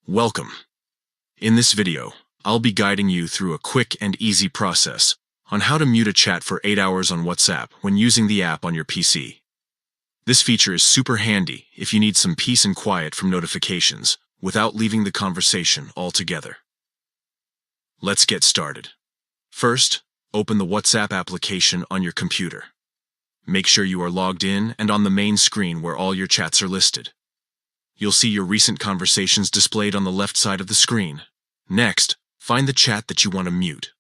Welcome. In this video, I'll be guiding you through a quick and easy process on how to mute a chat for 8 hours on WhatsApp when using the app on your PC. This feature is super handy if you need some peace and quiet from notifications without leaving the conversation altogether. Let's get started. First, open the WhatsApp application on your computer. Make sure you are logged in and on the main screen where all your chats are listed. You'll see your recent conversations displayed on the left side of the screen. Next, find the chat that you want to mute.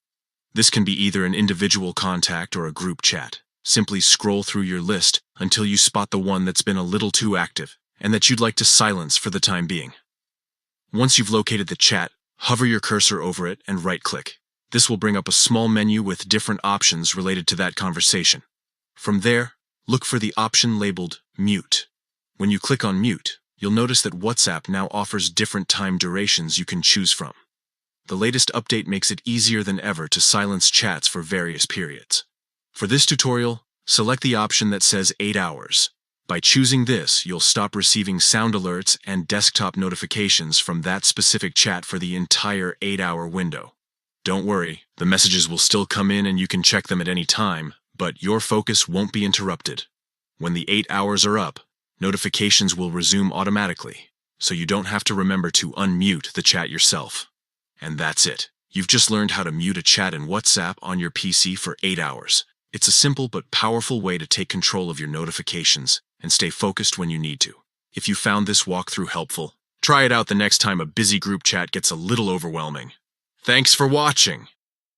This can be either an individual contact or a group chat. Simply scroll through your list until you spot the one that's been a little too active and that you'd like to silence for the time being. Once you've located the chat, hover your cursor over it and right-click. This will bring up a small menu with different options related to that conversation. From there, look for the option labeled Mute. When you click on Mute, you'll notice that WhatsApp now offers different time durations you can choose from. The latest update makes it easier than ever to silence chats for various periods. For this tutorial, select the option that says 8 hours. By choosing this, you'll stop receiving sound alerts and desktop notifications from that specific chat for the entire 8-hour window. Don't worry, the messages will still come in and you can check them at any time, but your focus won't be interrupted. When the 8 hours are up, notifications will resume automatically, so you don't have to remember to unmute the chat yourself. And that's it. You've just learned how to mute a chat in WhatsApp on your PC for 8 hours. It's a simple but powerful way to take control of your notifications and stay focused when you need to. If you found this walkthrough helpful, try it out the next time a busy group chat gets a little overwhelming. Thanks for watching.